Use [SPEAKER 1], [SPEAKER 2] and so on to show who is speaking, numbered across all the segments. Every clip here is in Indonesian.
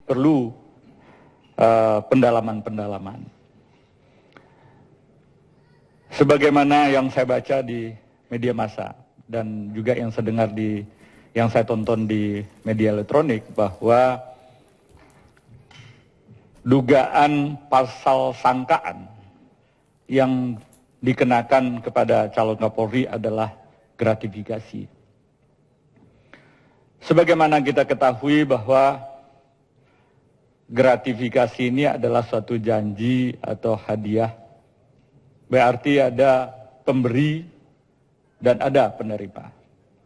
[SPEAKER 1] perlu pendalaman-pendalaman. Sebagaimana yang saya baca di media massa dan juga yang saya tonton di media elektronik, bahwa dugaan pasal sangkaan yang dikenakan kepada calon Kapolri adalah gratifikasi. Sebagaimana kita ketahui bahwa gratifikasi ini adalah suatu janji atau hadiah. Berarti ada pemberi dan ada penerima.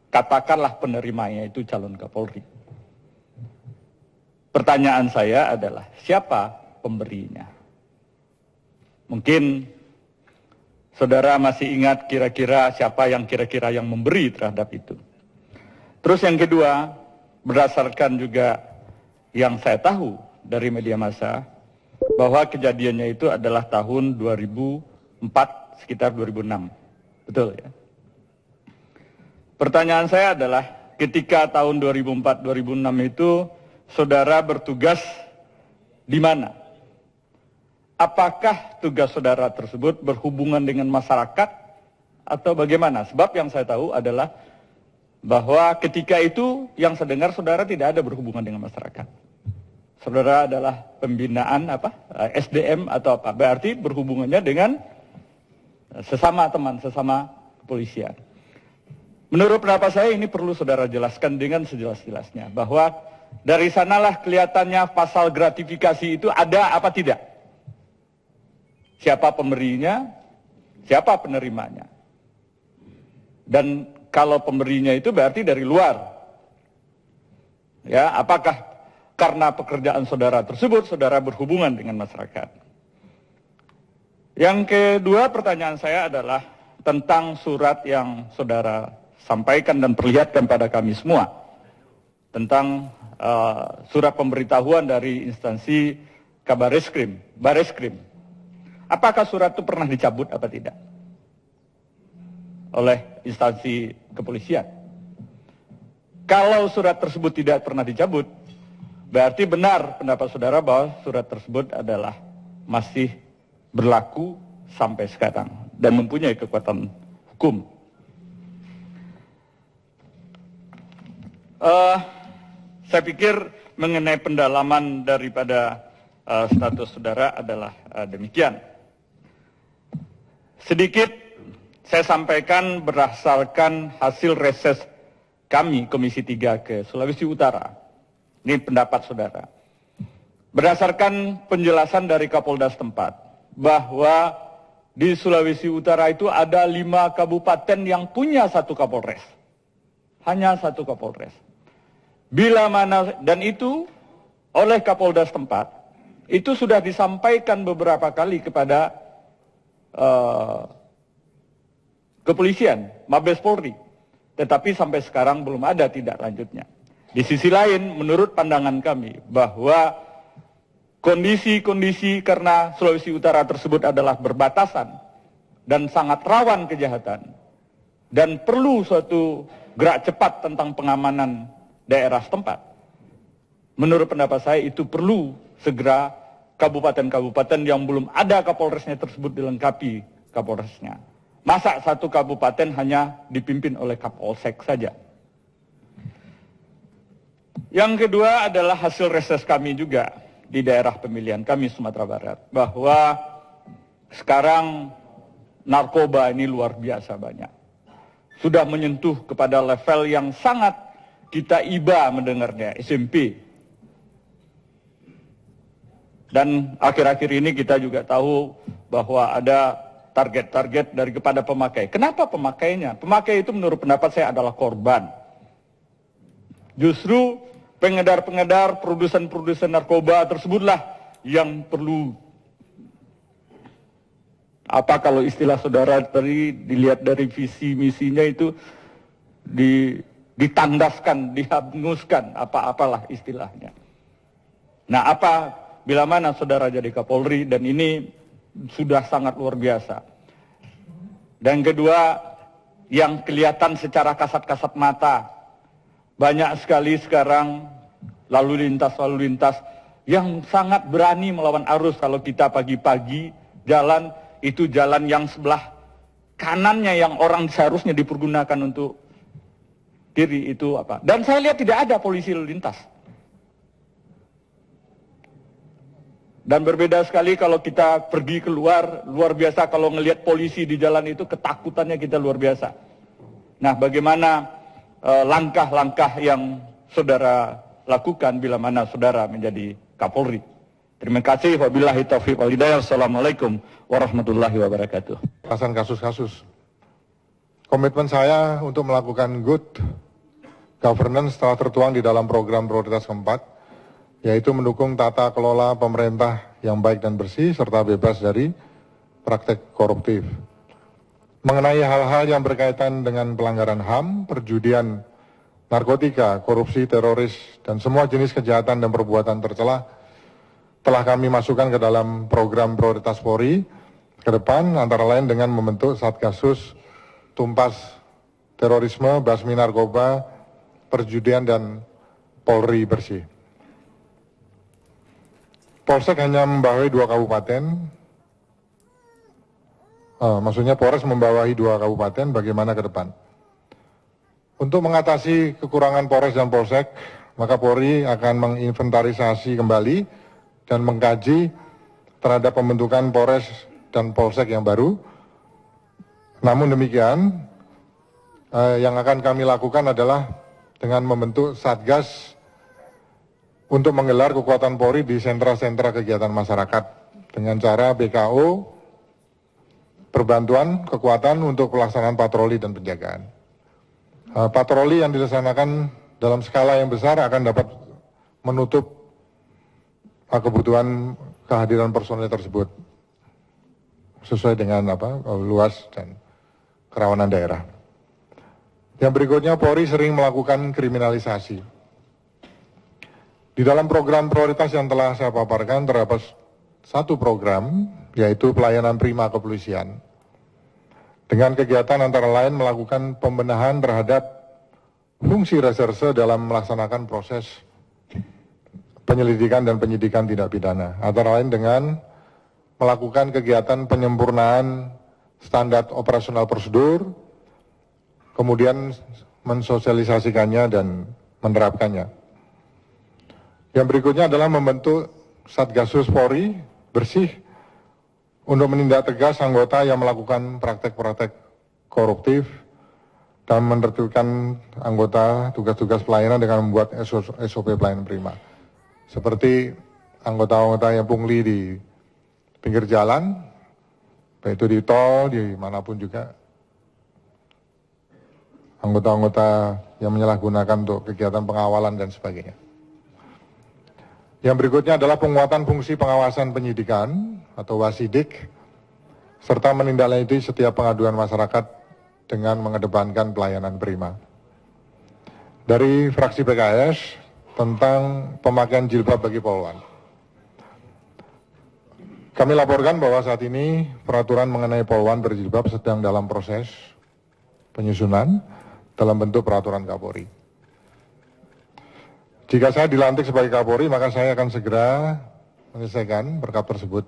[SPEAKER 1] Katakanlah penerimanya itu calon Kapolri. Pertanyaan saya adalah, siapa pemberinya? Mungkin saudara masih ingat kira-kira siapa yang kira-kira yang memberi terhadap itu. Terus yang kedua, berdasarkan juga yang saya tahu dari media massa, bahwa kejadiannya itu adalah tahun 2004, sekitar 2006. Betul ya? Pertanyaan saya adalah, ketika tahun 2004-2006 itu, saudara bertugas di mana? Apakah tugas saudara tersebut berhubungan dengan masyarakat atau bagaimana? Sebab yang saya tahu adalah bahwa ketika itu yang saya dengar saudara tidak ada berhubungan dengan masyarakat. Saudara adalah pembinaan SDM atau apa? Berarti berhubungannya dengan sesama teman, sesama kepolisian. Menurut pendapat saya ini perlu saudara jelaskan dengan sejelas-jelasnya, bahwa dari sanalah kelihatannya pasal gratifikasi itu ada apa tidak. Siapa pemberinya, siapa penerimanya. Dan kalau pemberinya itu berarti dari luar. Ya, apakah karena pekerjaan saudara tersebut, saudara berhubungan dengan masyarakat? Yang kedua, pertanyaan saya adalah tentang surat yang saudara sampaikan dan perlihatkan pada kami semua tentang surat pemberitahuan dari instansi Bareskrim. Apakah surat itu pernah dicabut apa tidak oleh instansi kepolisian? Kalau surat tersebut tidak pernah dicabut, berarti benar pendapat saudara bahwa surat tersebut adalah masih berlaku sampai sekarang dan mempunyai kekuatan hukum. Saya pikir mengenai pendalaman daripada status saudara adalah demikian. Sedikit saya sampaikan berdasarkan hasil reses kami Komisi 3 ke Sulawesi Utara. Ini pendapat saudara. Berdasarkan penjelasan dari Kapolda setempat, bahwa di Sulawesi Utara itu ada 5 kabupaten yang punya 1 Kapolres. Hanya 1 Kapolres. Bila mana, dan itu oleh Kapolda setempat, itu sudah disampaikan beberapa kali kepada kepolisian, Mabes Polri. Tetapi sampai sekarang belum ada tindak lanjutnya. Di sisi lain, menurut pandangan kami, bahwa kondisi-kondisi karena Sulawesi Utara tersebut adalah berbatasan dan sangat rawan kejahatan, dan perlu suatu gerak cepat tentang pengamanan daerah setempat. Menurut pendapat saya itu perlu segera kabupaten-kabupaten yang belum ada Kapolresnya tersebut dilengkapi Kapolresnya. Masa 1 kabupaten hanya dipimpin oleh Kapolsek saja. Yang kedua adalah hasil reses kami juga di daerah pemilihan kami Sumatera Barat, bahwa sekarang narkoba ini luar biasa banyak. Sudah menyentuh kepada level yang sangat kita iba mendengarnya, SMP. Dan akhir-akhir ini kita juga tahu bahwa ada target-target dari kepada pemakai. Kenapa pemakainya? Pemakai itu menurut pendapat saya adalah korban. Justru pengedar-pengedar, produsen-produsen narkoba tersebutlah yang perlu, apa kalau istilah saudara tadi dilihat dari visi misinya itu ditandaskan, dihanguskan, apa-apalah istilahnya. Nah, bila mana saudara jadi Kapolri, dan ini sudah sangat luar biasa. Dan kedua, yang kelihatan secara kasat-kasat mata, banyak sekali sekarang lalu lintas yang sangat berani melawan arus. Kalau kita pagi-pagi jalan, itu jalan yang sebelah kanannya yang orang seharusnya dipergunakan untuk kiri itu apa. Dan saya lihat tidak ada polisi lalu lintas. Dan berbeda sekali kalau kita pergi keluar, luar biasa kalau ngelihat polisi di jalan itu, ketakutannya kita luar biasa. Nah, bagaimana langkah-langkah yang saudara lakukan bila mana saudara menjadi Kapolri? Terima kasih. Wabillahi taufiq wal hidayah. Assalamualaikum warahmatullahi wabarakatuh.
[SPEAKER 2] Kasus-kasus. Komitmen saya untuk melakukan good governance telah tertuang di dalam program prioritas keempat, yaitu mendukung tata kelola pemerintah yang baik dan bersih serta bebas dari praktek koruptif. Mengenai hal-hal yang berkaitan dengan pelanggaran HAM, perjudian, narkotika, korupsi, teroris, dan semua jenis kejahatan dan perbuatan tercela telah kami masukkan ke dalam program prioritas Polri ke depan, antara lain dengan membentuk Satgasus Tumpas Terorisme, Basmi Narkoba, Perjudian, dan Polri Bersih. Polsek hanya membawahi 2 kabupaten, maksudnya Polres membawahi 2 kabupaten, bagaimana ke depan? Untuk mengatasi kekurangan Polres dan Polsek, maka Polri akan menginventarisasi kembali dan mengkaji terhadap pembentukan Polres dan Polsek yang baru. Namun demikian, yang akan kami lakukan adalah dengan membentuk Satgas untuk menggelar kekuatan Polri di sentra-sentra kegiatan masyarakat dengan cara BKO, perbantuan kekuatan untuk pelaksanaan patroli dan penjagaan. Patroli yang dilaksanakan dalam skala yang besar akan dapat menutup kebutuhan kehadiran personel tersebut sesuai dengan luas dan kerawanan daerah. Yang berikutnya, Polri sering melakukan kriminalisasi. Di dalam program prioritas yang telah saya paparkan terdapat satu program, yaitu pelayanan prima kepolisian. Dengan kegiatan antara lain melakukan pembenahan terhadap fungsi reserse dalam melaksanakan proses penyelidikan dan penyidikan tindak pidana. Antara lain dengan melakukan kegiatan penyempurnaan standar operasional prosedur, kemudian mensosialisasikannya dan menerapkannya. Yang berikutnya adalah membentuk Satgasus Polri Bersih untuk menindak tegas anggota yang melakukan praktek-praktek koruptif dan menertibkan anggota tugas-tugas pelayanan dengan membuat SOP pelayanan prima. Seperti anggota-anggota yang pungli di pinggir jalan, baik itu di tol, di manapun juga. Anggota-anggota yang menyalahgunakan untuk kegiatan pengawalan dan sebagainya. Yang berikutnya adalah penguatan fungsi pengawasan penyidikan atau wasidik, serta menindaklanjuti setiap pengaduan masyarakat dengan mengedepankan pelayanan prima. Dari fraksi PKS tentang pemakaian jilbab bagi polwan. Kami laporkan bahwa saat ini peraturan mengenai polwan berjilbab sedang dalam proses penyusunan dalam bentuk peraturan Kapolri. Jika saya dilantik sebagai Kapolri, maka saya akan segera menyelesaikan perkap tersebut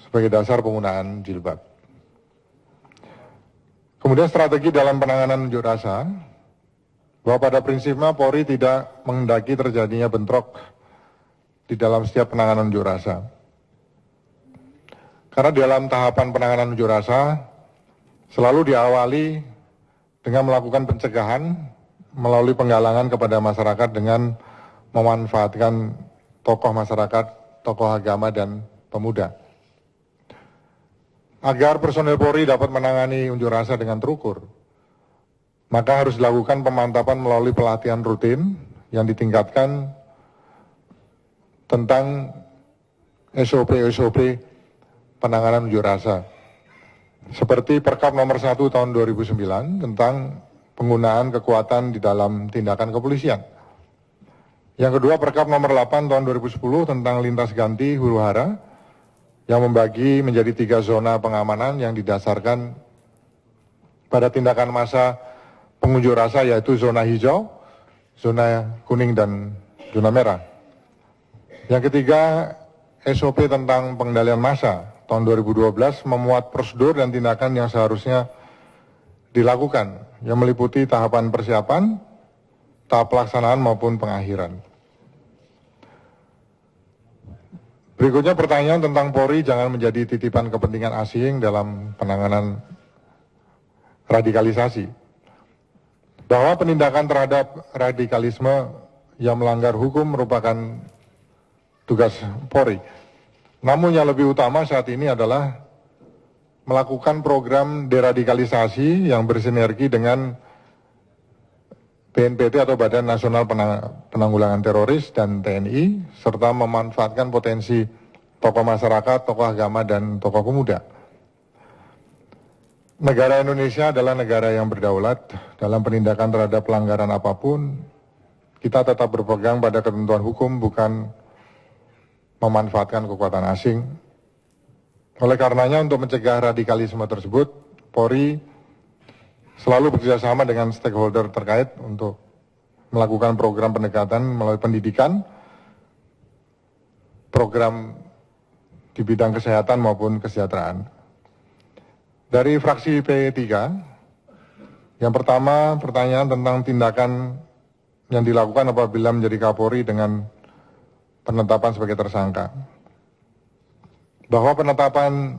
[SPEAKER 2] sebagai dasar penggunaan jilbab. Kemudian strategi dalam penanganan unjuk rasa, bahwa pada prinsipnya Polri tidak menghendaki terjadinya bentrok di dalam setiap penanganan unjuk rasa. Karena dalam tahapan penanganan unjuk rasa selalu diawali dengan melakukan pencegahan melalui penggalangan kepada masyarakat dengan memanfaatkan tokoh masyarakat, tokoh agama, dan pemuda. Agar personel Polri dapat menangani unjuk rasa dengan terukur, maka harus dilakukan pemantapan melalui pelatihan rutin yang ditingkatkan tentang SOP penanganan unjuk rasa. Seperti Perkap nomor 1 tahun 2009 tentang penggunaan kekuatan di dalam tindakan kepolisian. Yang kedua, Perkap nomor 8 tahun 2010 tentang lintas ganti huru hara yang membagi menjadi 3 zona pengamanan yang didasarkan pada tindakan massa pengunjuk rasa, yaitu zona hijau, zona kuning, dan zona merah. Yang ketiga, SOP tentang pengendalian massa tahun 2012 memuat prosedur dan tindakan yang seharusnya dilakukan, yang meliputi tahapan persiapan, tahap pelaksanaan maupun pengakhiran. Berikutnya pertanyaan tentang Polri jangan menjadi titipan kepentingan asing dalam penanganan radikalisasi. Bahwa penindakan terhadap radikalisme yang melanggar hukum merupakan tugas Polri. Namun yang lebih utama saat ini adalah melakukan program deradikalisasi yang bersinergi dengan BNPT atau Badan Nasional Penanggulangan Teroris dan TNI, serta memanfaatkan potensi tokoh masyarakat, tokoh agama, dan tokoh pemuda. Negara Indonesia adalah negara yang berdaulat. Dalam penindakan terhadap pelanggaran apapun, kita tetap berpegang pada ketentuan hukum, bukan memanfaatkan kekuatan asing. Oleh karenanya, untuk mencegah radikalisme tersebut, Polri selalu bekerjasama dengan stakeholder terkait untuk melakukan program pendekatan melalui pendidikan, program di bidang kesehatan maupun kesejahteraan. Dari fraksi P3, yang pertama pertanyaan tentang tindakan yang dilakukan apabila menjadi Kapolri dengan penetapan sebagai tersangka. Bahwa penetapan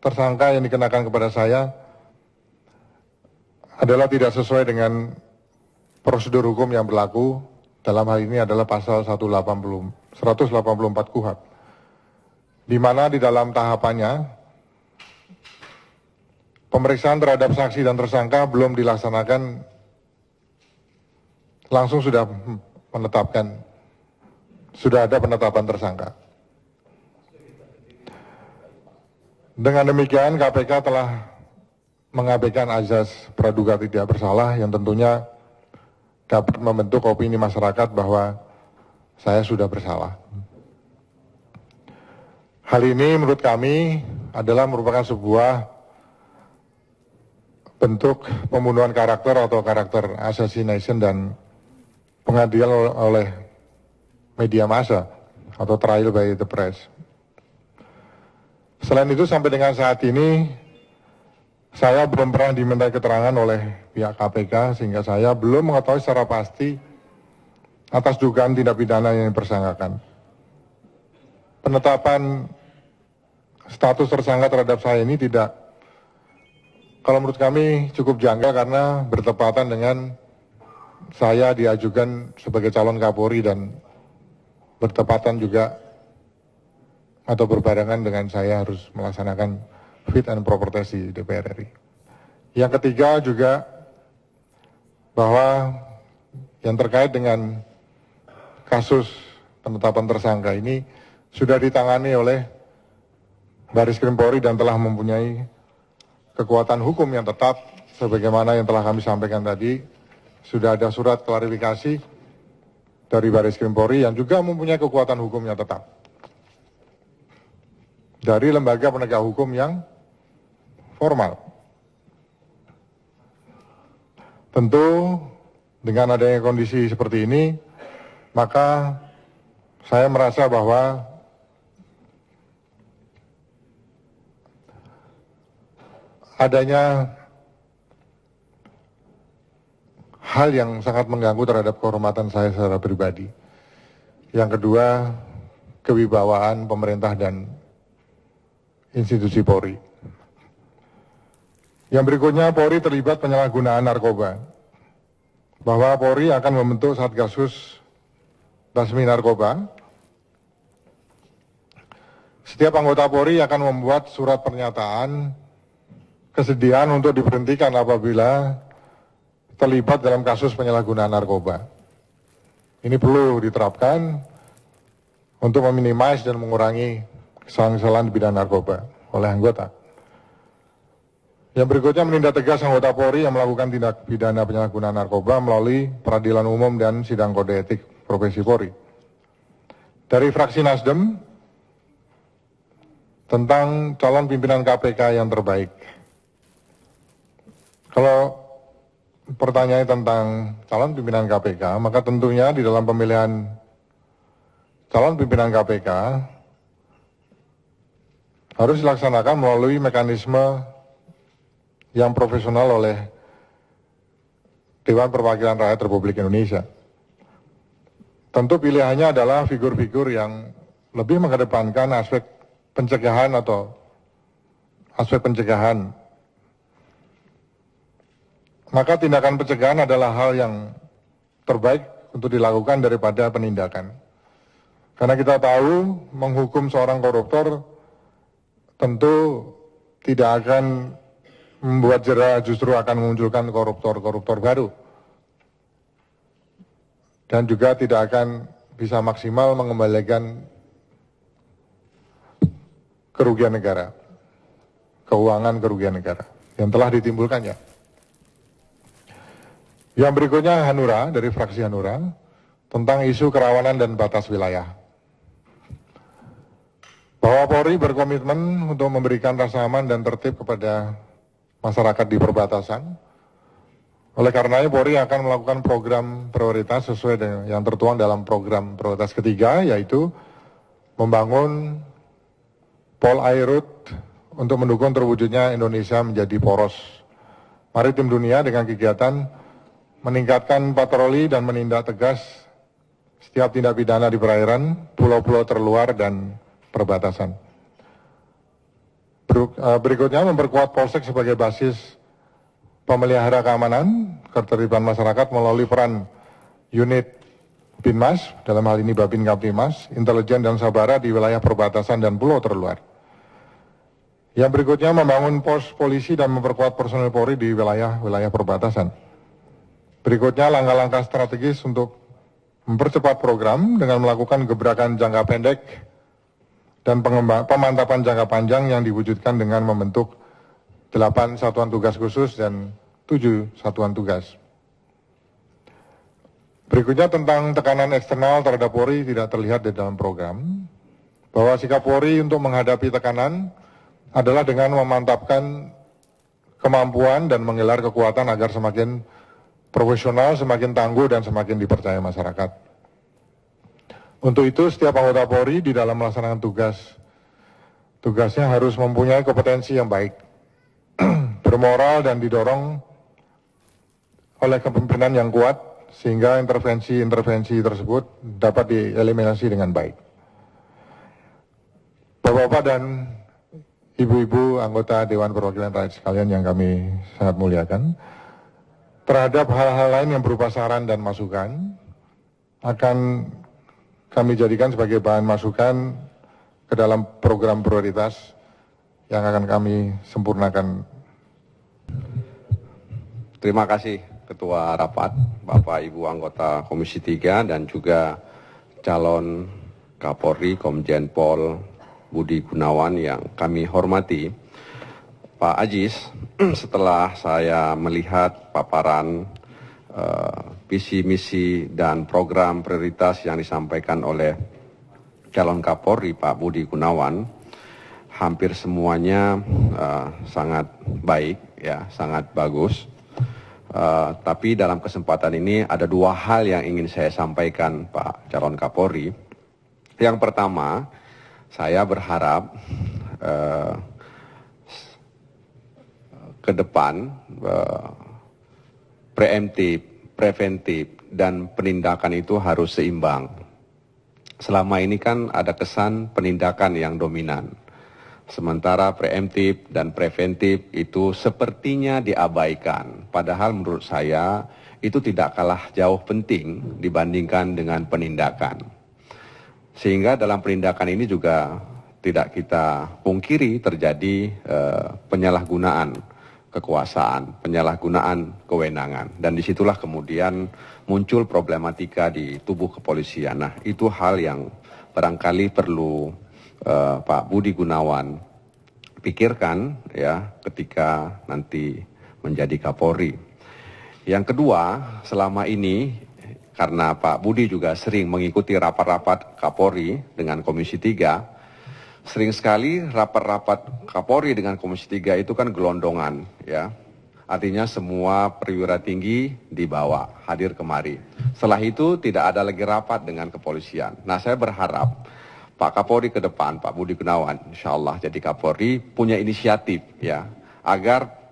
[SPEAKER 2] tersangka yang dikenakan kepada saya adalah tidak sesuai dengan prosedur hukum yang berlaku, dalam hal ini adalah pasal 184 KUHP, di mana di dalam tahapannya pemeriksaan terhadap saksi dan tersangka belum dilaksanakan, langsung sudah ada penetapan tersangka. Dengan demikian KPK telah mengabaikan azas praduga tidak bersalah yang tentunya dapat membentuk opini masyarakat bahwa saya sudah bersalah. Hal ini menurut kami adalah merupakan sebuah bentuk pembunuhan karakter atau karakter assassination dan pengadilan oleh media massa atau trial by the press. Selain itu, sampai dengan saat ini saya belum pernah diminta keterangan oleh pihak KPK sehingga saya belum mengetahui secara pasti atas dugaan tindak pidana yang dipersangkakan. Penetapan status tersangka terhadap saya ini tidak, kalau menurut kami cukup janggal karena bertepatan dengan saya diajukan sebagai calon Kapolri dan bertepatan juga atau berbarengan dengan saya harus melaksanakan fit and proper test di DPR RI. Yang ketiga juga bahwa yang terkait dengan kasus penetapan tersangka ini sudah ditangani oleh Bareskrim Polri dan telah mempunyai kekuatan hukum yang tetap sebagaimana yang telah kami sampaikan tadi. Sudah ada surat klarifikasi dari Bareskrim Polri yang juga mempunyai kekuatan hukum yang tetap dari lembaga penegak hukum yang formal. Tentu dengan adanya kondisi seperti ini, maka saya merasa bahwa adanya hal yang sangat mengganggu terhadap kehormatan saya secara pribadi. Yang kedua, kewibawaan pemerintah dan institusi Polri. Yang berikutnya, Polri terlibat penyalahgunaan narkoba. Bahwa Polri akan membentuk Satgasus Basmi Narkoba. Setiap anggota Polri akan membuat surat pernyataan kesediaan untuk diberhentikan apabila terlibat dalam kasus penyalahgunaan narkoba. Ini perlu diterapkan untuk meminimais dan mengurangi kesalahan-kesalahan di bidang narkoba oleh anggota. Yang berikutnya, menindak tegas anggota Polri yang melakukan tindak pidana penyalahgunaan narkoba melalui peradilan umum dan sidang kode etik profesi Polri. Dari fraksi Nasdem, tentang calon pimpinan KPK yang terbaik. Kalau pertanyaan tentang calon pimpinan KPK, maka tentunya di dalam pemilihan calon pimpinan KPK harus dilaksanakan melalui mekanisme yang profesional oleh Dewan Perwakilan Rakyat Republik Indonesia. Tentu pilihannya adalah figur-figur yang lebih mengedepankan aspek pencegahan atau aspek pencegahan. Maka tindakan pencegahan adalah hal yang terbaik untuk dilakukan daripada penindakan. Karena kita tahu menghukum seorang koruptor tentu tidak akan membuat jera, justru akan memunculkan koruptor-koruptor baru. Dan juga tidak akan bisa maksimal mengembalikan kerugian negara, keuangan kerugian negara yang telah ditimbulkannya. Yang berikutnya Hanura, dari fraksi Hanura, tentang isu kerawanan dan batas wilayah. Bahwa Polri berkomitmen untuk memberikan rasa aman dan tertib kepada masyarakat di perbatasan. Oleh karenanya Polri akan melakukan program prioritas sesuai dengan yang tertuang dalam program prioritas ketiga, yaitu membangun Pol Airut untuk mendukung terwujudnya Indonesia menjadi poros maritim dunia dengan kegiatan meningkatkan patroli dan menindak tegas setiap tindak pidana di perairan, pulau-pulau terluar, dan perbatasan. Berikutnya memperkuat Polsek sebagai basis pemelihara keamanan, ketertiban masyarakat melalui peran unit Binmas, dalam hal ini Babin Kaptimas, intelijen dan sabara di wilayah perbatasan dan pulau terluar. Yang berikutnya membangun pos polisi dan memperkuat personel Polri di wilayah perbatasan. Berikutnya langkah-langkah strategis untuk mempercepat program dengan melakukan gebrakan jangka pendek dan pemantapan jangka panjang yang diwujudkan dengan membentuk 8 satuan tugas khusus dan 7 satuan tugas. Berikutnya tentang tekanan eksternal terhadap Polri tidak terlihat di dalam program, bahwa sikap Polri untuk menghadapi tekanan adalah dengan memantapkan kemampuan dan menggelar kekuatan agar semakin profesional, semakin tangguh, dan semakin dipercaya masyarakat. Untuk itu, setiap anggota Polri di dalam melaksanakan tugasnya harus mempunyai kompetensi yang baik, bermoral, dan didorong oleh kepemimpinan yang kuat, sehingga intervensi-intervensi tersebut dapat dieliminasi dengan baik. Bapak-bapak dan ibu-ibu anggota Dewan Perwakilan Rakyat sekalian yang kami sangat muliakan, terhadap hal-hal lain yang berupa saran dan masukan, akan kami jadikan sebagai bahan masukan ke dalam program prioritas yang akan kami sempurnakan.
[SPEAKER 3] Terima kasih Ketua Rapat, Bapak Ibu anggota Komisi 3 dan juga calon Kapolri Komjen Pol Budi Gunawan yang kami hormati. Pak Ajis, setelah saya melihat paparan visi misi dan program prioritas yang disampaikan oleh calon Kapolri Pak Budi Gunawan, hampir semuanya sangat baik, ya, sangat bagus. Tapi dalam kesempatan ini ada 2 hal yang ingin saya sampaikan Pak calon Kapolri. Yang pertama, saya berharap ke depan preemptif, preventif, dan penindakan itu harus seimbang. Selama ini kan ada kesan penindakan yang dominan. Sementara preemptif dan preventif itu sepertinya diabaikan. Padahal menurut saya itu tidak kalah jauh penting dibandingkan dengan penindakan. Sehingga dalam penindakan ini juga tidak kita pungkiri terjadi penyalahgunaan kekuasaan, penyalahgunaan kewenangan. Dan disitulah kemudian muncul problematika di tubuh kepolisian. Nah, itu hal yang barangkali perlu Pak Budi Gunawan pikirkan ya ketika nanti menjadi Kapolri. Yang kedua, selama ini karena Pak Budi juga sering mengikuti rapat-rapat Kapolri dengan Komisi 3, sering sekali rapat-rapat Kapolri dengan Komisi 3 itu kan gelondongan, ya. artinya semua perwira tinggi dibawa, hadir kemari. Setelah itu tidak ada lagi rapat dengan kepolisian. Nah, saya berharap Pak Kapolri ke depan, Pak Budi Gunawan, insya Allah jadi Kapolri, punya inisiatif ya, agar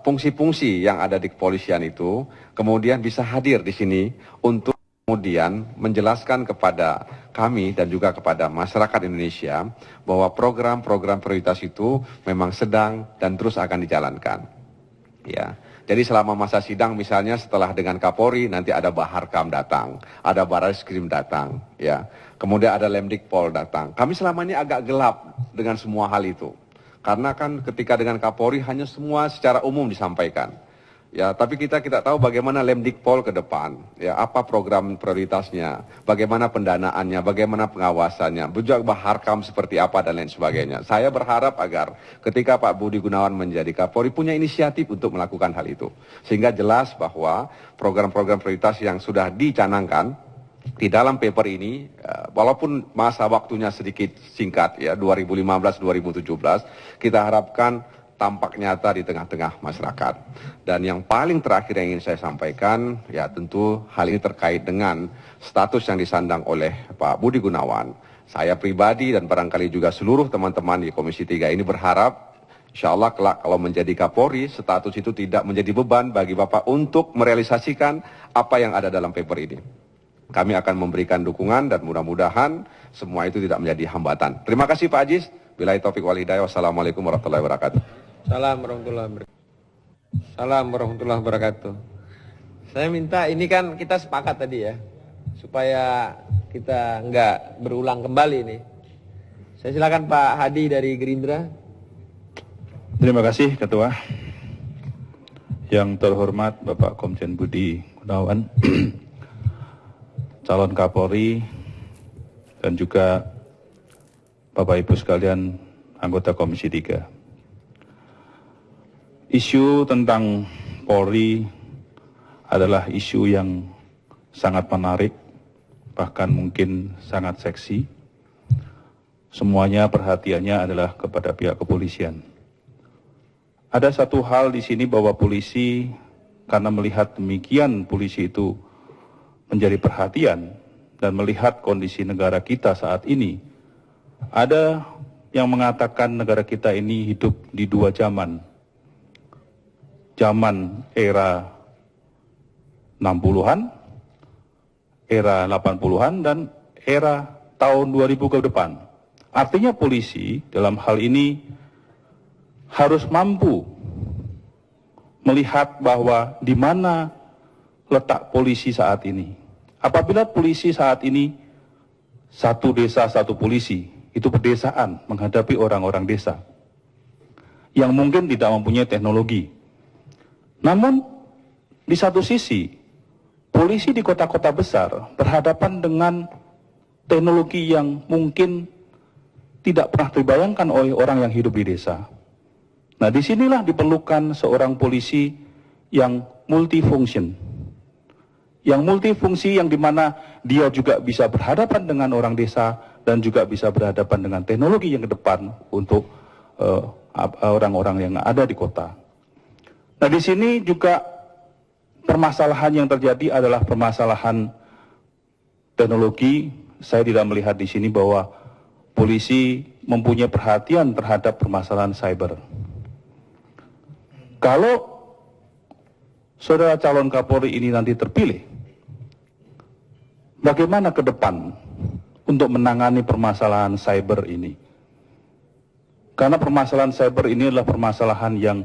[SPEAKER 3] fungsi-fungsi yang ada di kepolisian itu kemudian bisa hadir di sini untuk kemudian menjelaskan kepada kami dan juga kepada masyarakat Indonesia bahwa program-program prioritas itu memang sedang dan terus akan dijalankan. Ya, jadi selama masa sidang misalnya setelah dengan Kapolri nanti ada Baharkam datang, ada Barreskrim datang, ya, kemudian ada Lemdikpol datang. Kami selama ini agak gelap dengan semua hal itu, karena kan ketika dengan Kapolri hanya semua secara umum disampaikan. Ya, tapi kita tahu bagaimana Lemdikpol ke depan, ya, apa program prioritasnya, bagaimana pendanaannya, bagaimana pengawasannya, juga Baharkam seperti apa dan lain sebagainya. Saya berharap agar ketika Pak Budi Gunawan menjadi Kapolri punya inisiatif untuk melakukan hal itu, sehingga jelas bahwa program-program prioritas yang sudah dicanangkan di dalam paper ini, walaupun masa waktunya sedikit singkat, ya, 2015-2017, kita harapkan tampak nyata di tengah-tengah masyarakat. Dan yang paling terakhir yang ingin saya sampaikan, ya tentu hal ini terkait dengan status yang disandang oleh Pak Budi Gunawan. Saya pribadi dan barangkali juga seluruh teman-teman di Komisi 3 ini berharap, insya Allah kelak kalau menjadi Kapolri, status itu tidak menjadi beban bagi Bapak untuk merealisasikan apa yang ada dalam paper ini. Kami akan memberikan dukungan dan mudah-mudahan semua itu tidak menjadi hambatan. Terima kasih Pak Aziz. Billahi taufiq wal hidayah. Wassalamualaikum warahmatullahi wabarakatuh.
[SPEAKER 4] Salam warahmatullahi wabarakatuh. Saya minta, ini kan kita sepakat tadi ya, supaya kita nggak berulang kembali nih. Saya silakan Pak Hadi dari Gerindra.
[SPEAKER 5] Terima kasih Ketua. Yang terhormat Bapak Komjen Budi Gunawan, calon Kapolri, dan juga Bapak Ibu sekalian anggota Komisi 3. Isu tentang Polri adalah isu yang sangat menarik, bahkan mungkin sangat seksi. Semuanya perhatiannya adalah kepada pihak kepolisian. Ada satu hal di sini bahwa polisi, karena melihat demikian polisi itu menjadi perhatian dan melihat kondisi negara kita saat ini, ada yang mengatakan negara kita ini hidup di dua zaman. Zaman era 60-an, era 80-an, dan era tahun 2000 ke depan. Artinya polisi dalam hal ini harus mampu melihat bahwa di mana letak polisi saat ini. Apabila polisi saat ini satu desa satu polisi, itu pedesaan menghadapi orang-orang desa yang mungkin tidak mempunyai teknologi. Namun di satu sisi polisi di kota-kota besar berhadapan dengan teknologi yang mungkin tidak pernah terbayangkan oleh orang yang hidup di desa. Nah, disinilah diperlukan seorang polisi yang multifunction, yang multifungsi, yang dimana dia juga bisa berhadapan dengan orang desa dan juga bisa berhadapan dengan teknologi yang ke depan untuk orang-orang yang ada di kota. Nah, di sini juga permasalahan yang terjadi adalah permasalahan teknologi. Saya tidak melihat di sini bahwa polisi mempunyai perhatian terhadap permasalahan cyber. Kalau saudara calon Kapolri ini nanti terpilih, bagaimana ke depan untuk menangani permasalahan cyber ini? Karena permasalahan cyber ini adalah permasalahan yang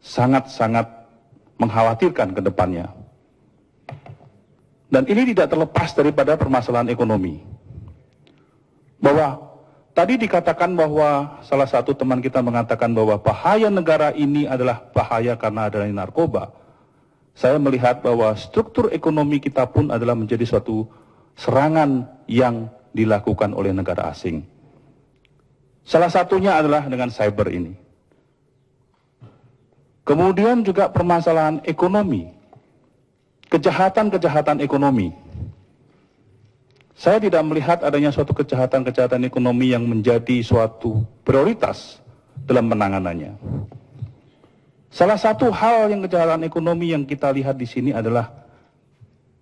[SPEAKER 5] sangat-sangat mengkhawatirkan ke depannya. Dan ini tidak terlepas daripada permasalahan ekonomi. Bahwa tadi dikatakan bahwa salah satu teman kita mengatakan bahwa bahaya negara ini adalah bahaya karena adanya narkoba. Saya melihat bahwa struktur ekonomi kita pun adalah menjadi suatu serangan yang dilakukan oleh negara asing. Salah satunya adalah dengan cyber ini. Kemudian juga permasalahan ekonomi, kejahatan-kejahatan ekonomi. Saya tidak melihat adanya suatu kejahatan-kejahatan ekonomi yang menjadi suatu prioritas dalam penanganannya. Salah satu hal yang kejahatan ekonomi yang kita lihat di sini adalah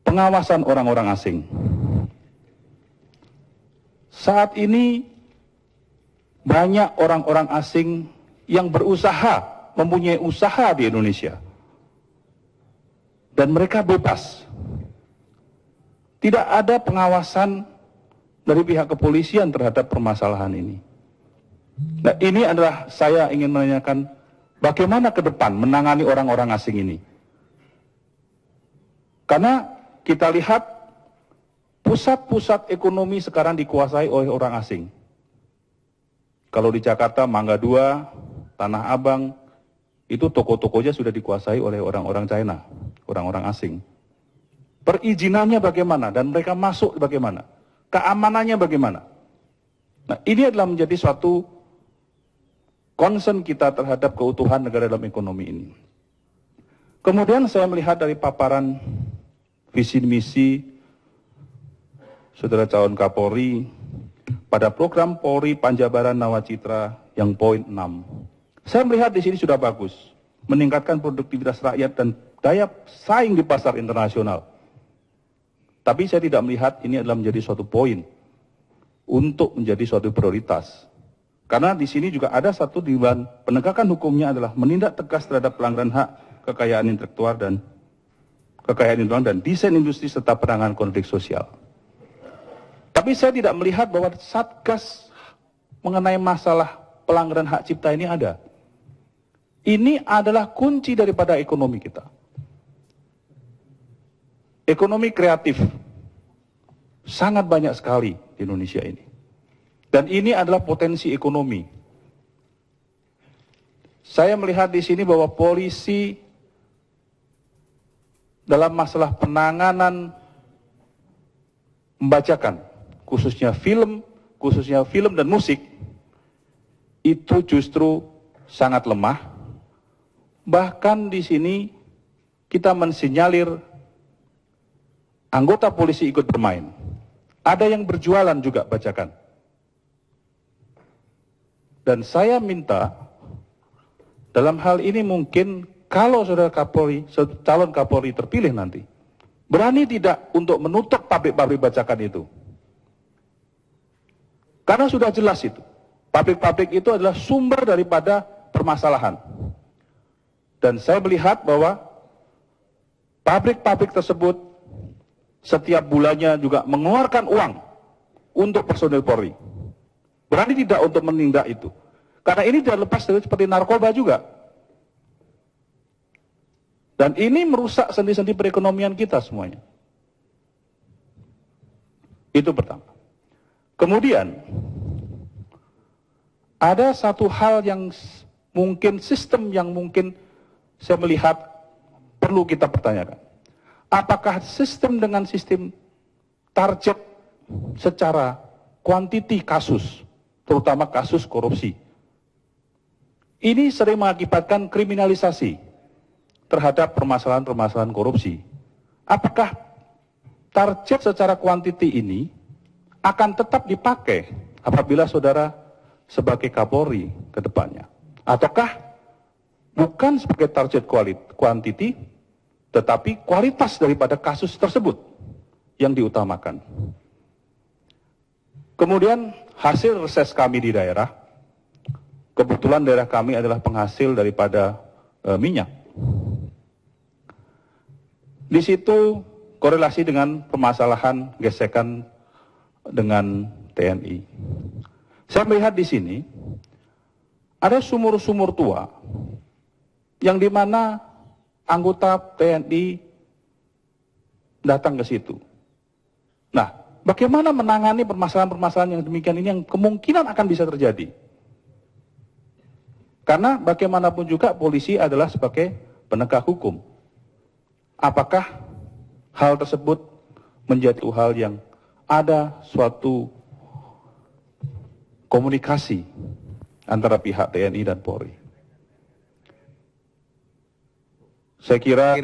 [SPEAKER 5] pengawasan orang-orang asing. Saat ini banyak orang-orang asing yang berusaha, mempunyai usaha di Indonesia. Dan mereka bebas. Tidak ada pengawasan dari pihak kepolisian terhadap permasalahan ini. Nah, ini adalah saya ingin menanyakan bagaimana ke depan menangani orang-orang asing ini. Karena kita lihat pusat-pusat ekonomi sekarang dikuasai oleh orang asing. Kalau di Jakarta, Mangga 2, Tanah Abang, itu toko-tokonya sudah dikuasai oleh orang-orang China, orang-orang asing. Perizinannya bagaimana dan mereka masuk bagaimana? Keamanannya bagaimana? Nah, ini adalah menjadi suatu concern kita terhadap keutuhan negara dalam ekonomi ini. Kemudian saya melihat dari paparan visi misi Saudara calon Kapolri pada program Polri Panjabaran Nawacitra yang poin 6. Saya melihat di sini sudah bagus, meningkatkan produktivitas rakyat dan daya saing di pasar internasional. Tapi saya tidak melihat ini adalah menjadi suatu poin untuk menjadi suatu prioritas. Karena di sini juga ada satu diwan penegakan hukumnya adalah menindak tegas terhadap pelanggaran hak kekayaan intelektual dan desain industri serta penanganan konflik sosial. Tapi saya tidak melihat bahwa Satgas mengenai masalah pelanggaran hak cipta ini ada. Ini adalah kunci daripada ekonomi kita. Ekonomi kreatif sangat banyak sekali di Indonesia ini. Dan ini adalah potensi ekonomi. Saya melihat di sini bahwa polisi dalam masalah penanganan membacakan, khususnya film dan musik, itu justru sangat lemah. Bahkan di sini kita mensinyalir anggota polisi ikut bermain. Ada yang berjualan juga bacakan. Dan saya minta dalam hal ini mungkin kalau saudara Kapolri, calon Kapolri terpilih nanti, berani tidak untuk menutup pabrik-pabrik bacakan itu. Karena sudah jelas itu. Pabrik-pabrik itu adalah sumber daripada permasalahan. Dan saya melihat bahwa pabrik-pabrik tersebut setiap bulannya juga mengeluarkan uang untuk personil Polri. Berani tidak untuk menindak itu. Karena ini tidak lepas dari seperti narkoba juga. Dan ini merusak sendi-sendi perekonomian kita semuanya. Itu pertama. Kemudian, ada satu hal yang mungkin, sistem yang mungkin saya melihat perlu kita pertanyakan. Apakah sistem dengan sistem target secara kuantiti kasus, terutama kasus korupsi, ini sering mengakibatkan kriminalisasi terhadap permasalahan-permasalahan korupsi. Apakah target secara kuantiti ini akan tetap dipakai apabila saudara sebagai Kapolri ke depannya? Ataukah bukan sebagai target kuantiti, tetapi kualitas daripada kasus tersebut yang diutamakan? Kemudian hasil reses kami di daerah, kebetulan daerah kami adalah penghasil daripada minyak. Di situ korelasi dengan permasalahan gesekan dengan TNI. Saya melihat di sini ada sumur-sumur tua yang dimana anggota TNI datang ke situ. Nah, bagaimana menangani permasalahan-permasalahan yang demikian ini yang kemungkinan akan bisa terjadi? Karena bagaimanapun juga polisi adalah sebagai penegak hukum. Apakah hal tersebut menjadi hal yang ada suatu komunikasi antara pihak TNI dan Polri? Saya kira